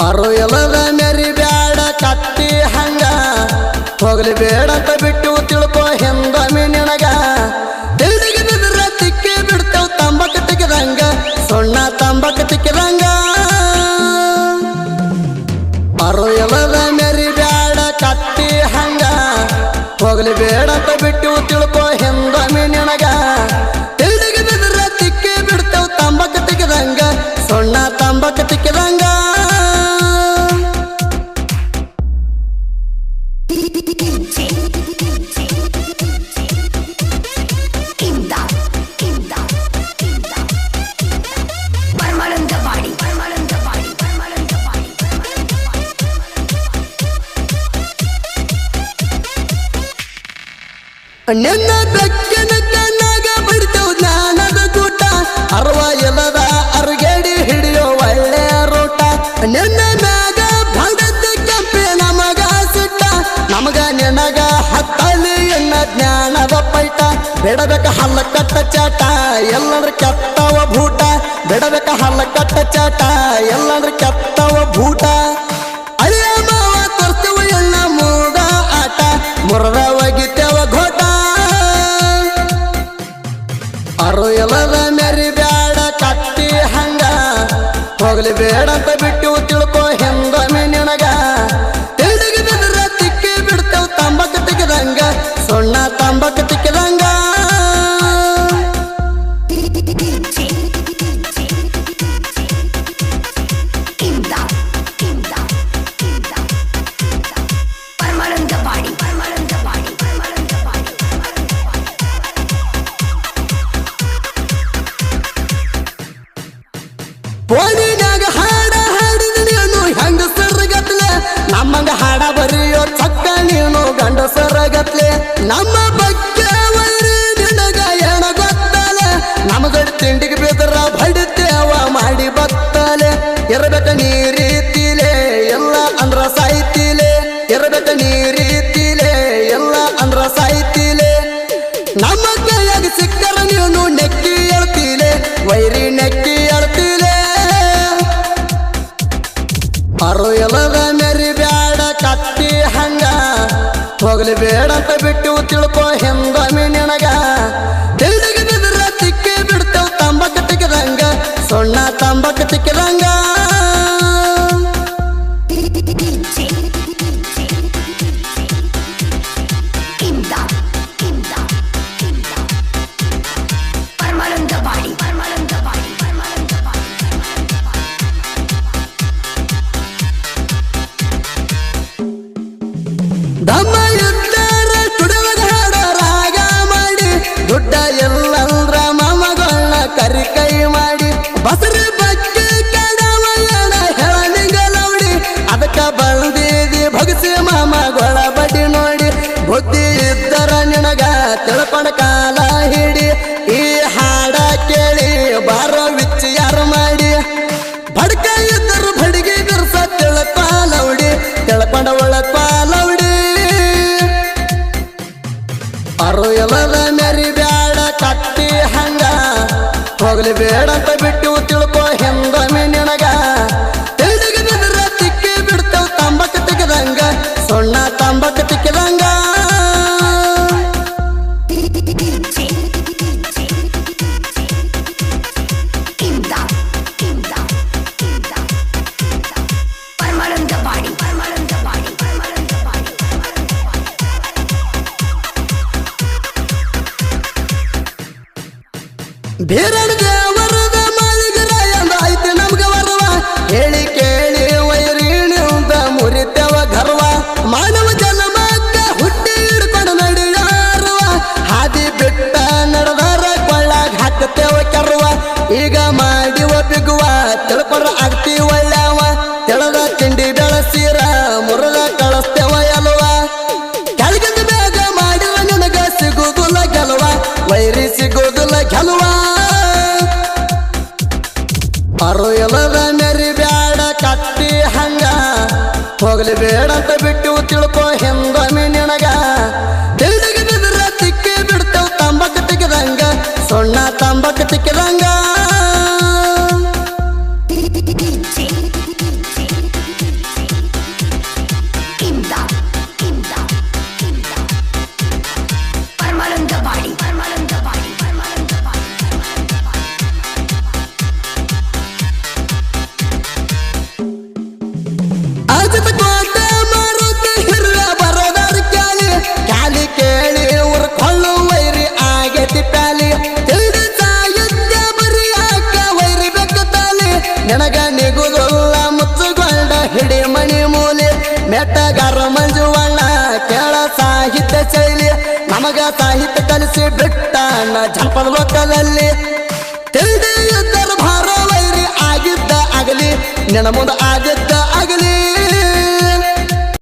ಅರು ಎಲ್ಲದ ಮೆರಿ ಬ್ಯಾಡ ಕತ್ತಿ ಹಂಗ ಹೋಗ್ಲಿ ಬೇಡ ಅಂತ ಬಿಟ್ಟು ತಿಳ್ಕೊ ಹಿಂದೊಮ್ಮೆ ನಿನಗ ದಿಲ್ಡಿಗೆ ಬಿದ್ರ ತಿಕ್ಕಿ ಬಿಡ್ತಾವ್ ತಂಬಾಕ ತಿಕ್ಕದಂಗ ಸೊಣ್ಣ ತಂಬಾಕ ತಿಕ್ಕದಂಗ ಅರು ಎಲ್ಲದ ಮೆರಿ ಬ್ಯಾಡ ಕತ್ತಿ ಹಂಗ ಹೋಗ್ಲಿ ಬೇಡ ಅಂತ ಬಿಟ್ಟು ತಿಳ್ಕೊ ಹಿಂದೊಮ್ಮೆ ನಿನಗ ದಿಲ್ಡಿಗೆ ಬಿದ್ರ ತಿಕ್ಕಿ ಬಿಡ್ತಾವ್ ತಂಬಾಕ ತಿಕ್ಕದಂಗ ಸೊಣ್ಣ ತಂಬಾಕ ತಿಕ್ಕದಂಗ ನಿನ್ನ ಬೆಕ್ಕನ ಕಣ್ಣಾಗ ಬಿಡ್ತೇವ್ ಜ್ಞಾನದ ಕೂಟ ಅರ್ವ ಎಲ್ಲದ ಅರ್ಗೇಡಿ ಹಿಡಿಯೋ ಒಳ್ಳೆ ರೂಟ ನಿನ್ನ ಮ್ಯಾಗ ಭಗದ ಕೆಂಪೆ ನಮಗ ಸಿಟ್ಟ ನಮಗ ನಿನಗ ಹತ್ತಲಿ ಎನ್ನ ಜ್ಞಾನದ ಪೈಟ ಬಿಡಬೇಕ ಹಲ್ಲ ಕಟ್ಟ ಚಾಟ ಎಲ್ಲರ ಕೆತ್ತವ ಭೂಟ ಬಿಡಬೇಕ ಹಲ್ಲ ಕಟ್ಟ ಚಾಟ ಎಲ್ಲರ ಕೆತ್ತವ ಭೂಟ ಅಳಿಯ ಮಾವ ತೋರ್ಸ್ತೇವ ಎಣ್ಣ ಮೂಡ ಆಟ ಮುರದ ಒಗಿತೇವ ಘೋಟ ಅರು ಎಲ್ಲದ ಮೆರಿ ಬ್ಯಾಡ ಕತ್ತಿ ಹಂಗ ಹೋಗ್ಲಿ ಬೇಡ ಅಂತ ಬಿಟ್ಟು ತಿಳ್ಕೊ ಹಿಂದೊಮ್ಮೆ ನಿನಗ ತಿಳ್ಡಿಗೆ ಬಿದ್ರ ತಿಕ್ಕಿ ಬಿಡ್ತೇವ್ ತಂಬಾಕ ತಿಕ್ಕದಂಗ ಸೊಣ್ಣ ತಂಬಾಕ ತಿಕ್ಕದಂಗ ಫೋನಿನಾಗ ಹಾಡ ಹಾಡಿದ ನೀನು ಹೆಂಗಸರ ಗತ್ಲೆ ನಮ್ಮಂಗ ಹಾಡ ಬರೆಯೋ ಚಕ್ಕ ನೀನು ಗಂಡಸರ ಗತ್ಲೆ ನಮ್ಮ ಬಗ್ಗೆ ವೈರಿ ನಿನಗ ಏನ ಗೊತ್ತಲೆ ನಮಗಡ ತಿಂಡಿಗೆ ಬಿದ್ರ ಬಡಿತೇವ ಮಾಡಿ ಬತ್ತಲೆ ಇರಬೇಕ ನೀ ರೀತಿಲೆ ಎಲ್ಲ ಅಂದ್ರ ಸಾಯ್ತಿಲೆ ಇರಬೇಕ ನೀ ರೀತಿಲೆ ಎಲ್ಲ ಅಂದ್ರ ಸಾಯ್ತಿಲೆ ನಮ್ಮ ಕೈಯಾಗ ಸಿಕ್ಕರ ನೀನು ನೆಕ್ಕಿ ಹೇಳ್ತಿಲೆ ವೈರಿ ನೆಕ್ಕಿ ಹೇಳ್ತಿಲೆ ಅರು ಎಲ್ಲದ ಮೆರಿ ಬ್ಯಾಡ ಕತ್ತಿ ಹಂಗ ಹೋಗ್ಲಿ ಬೇಡ ಅಂತ ಬಿಟ್ಟು ತಿಳ್ಕೊ ಹಿಂದೊಮ್ಮೆ ನಿನಗ ದಿಲ್ಡಿಗೆ ಬಿದ್ರ ತಿಕ್ಕಿ ಬಿಡ್ತೇವ್ ತಂಬಾಕ ತಿಕ್ಕದಂಗ ಸೊಣ್ಣ ತಂಬಾಕ ತಿಕ್ಕದಂಗ ದಮ್ಮ ಇದ್ದಾರ ತುಡುವದ ಹಾಡ ರಾಗ ಮಾಡಿ ದುಡ್ಡ ಎಲ್ಲಂದ್ರ ಮಾಮಗಳನ್ನ ಕರಿ ಕೈ ಮಾಡಿ ಬಸರಿ ಬಗ್ಗೆ ಕಡವಯ್ಯನ ಹೇಳನಿಂಗಲೌಡಿ ಅದಕ್ಕ ಬಂದಿದಿ ಭಗಸಿ ಮಾಮಗಳ ಬಡಿ ನೋಡಿ ಬುದ್ಧಿ ಇದ್ದರ ನಿನಗ ತಿಳ್ಕೊಂಡ ಕಾಲ ಹಿಡಿ ಈ ಹಾಡ ಕೇಳಿ ಬಾರೋ ವಿಚಾರ ಮಾಡಿ ಬಡ್ಕ ಇದ್ದರು ಬಡಿಗೆ ಬಿರ್ಸ ತಿಳ್ಕೊಲೌಡಿ ತಿಳ್ಕೊಂಡ ಒಳಕೊಲೌಡಿ ಅರು ಎಲ್ಲದ ಮೆರಿ ಬ್ಯಾಡ ಕತ್ತಿ ಹಂಗ ಹೋಗ್ಲಿ ಬೇಡ ಅಂತ ಬಿಟ್ಟು ತಿಳ್ಕೊ ಹಿಂದೊಮ್ಮೆ ನಿನಗ ತಿಳ್ಡಿಗೆ ಬಿದ್ರ ತಿಕ್ಕಿ ಬಿಡ್ತೇವ್ ತಂಬಾಕ ತಿಕ್ಕದಂಗ ಸೊಣ್ಣ ತಂಬಾಕ ತಿಕ್ಕದಂಗ ಬೇರಣ ದೇವರದ ಮಾಳಿಗರಾಯ ಆಯ್ತು ನಮ್ಗ ವರವ ಹೇಳಿ ಕೇಳಿ ವೈರಿಣಿ ಅಂತ ಮುರಿತೇವ ಗರ್ವ ಮಾನವ ಜನ್ಮಕ್ಕ ಹುಟ್ಟಿ ಹಿಡ್ಕೊಂಡು ನಡೆಯಾರುವ ಹಾದಿ ಬಿಟ್ಟ ನಡೆದಾರ ಕೊಳ್ಳಾಗ ಹಾಕತೇವ ಕೆರವ ಈಗ ಮಾಡಿವ ಬಿಗುವ ತಿಳ್ಕೊಂಡ್ರ ಆಗ್ತಿ ಒಳ್ಳೆವ ತೆಳದ ತಿಂಡಿ ಬೆಳಸೀರ ಮುರದ ಕಳಿಸ್ತೇವ ಎಲ್ವ ಕೆಳಗಿಂದ ಬೇಗ ಮಾಡಿವ ನಿನಗ ಸಿಗುದಿಲ್ಲ ಗೆಲುವ ವೈರಿ ಸಿಗುದಿಲ್ಲ ಗೆಲುವ ಅರು ಎಲ್ಲದ ಮೆರಿ ಬ್ಯಾಡ ಕತ್ತಿ ಹಂಗ ಹೋಗ್ಲಿ ಬೇಡ ಅಂತ ಬಿಟ್ಟು ತಿಳ್ಕೊ ಹಿಂದೊಮ್ಮೆ ನಿನಗ ದಿಲ್ಡಿಗೆ ಬಿದ್ರ ತಿಕ್ಕಿ ಬಿಡ್ತೇವ್ ತಂಬಾಕ ತಿಕ್ಕದಂಗ ಸೊಣ್ಣ ತಂಬಾಕ ತಿಕ್ಕದಂಗ ಹಿಡಿ ಮಣಿ ಮೂಲೆ ಮೆಟ್ಟಗಾರ ಮಂಜುವಣ್ಣ ಕೇಳ ಸಾಹಿತ್ಯ ಶೈಲಿ ನಮಗ ಸಾಹಿತ್ಯ ಕಲಿಸಿ ಬಿಟ್ಟಾನ ಜನಪದ ಲೋಕದಲ್ಲಿ ತಿಳಿದೇ ಇದ್ದರು ಭಾರ ವೈರಿ ಆಗಿದ್ದ ಆಗಲಿ ನಿನ್ನ ಮುಂದೆ ಆಗಿದ್ದ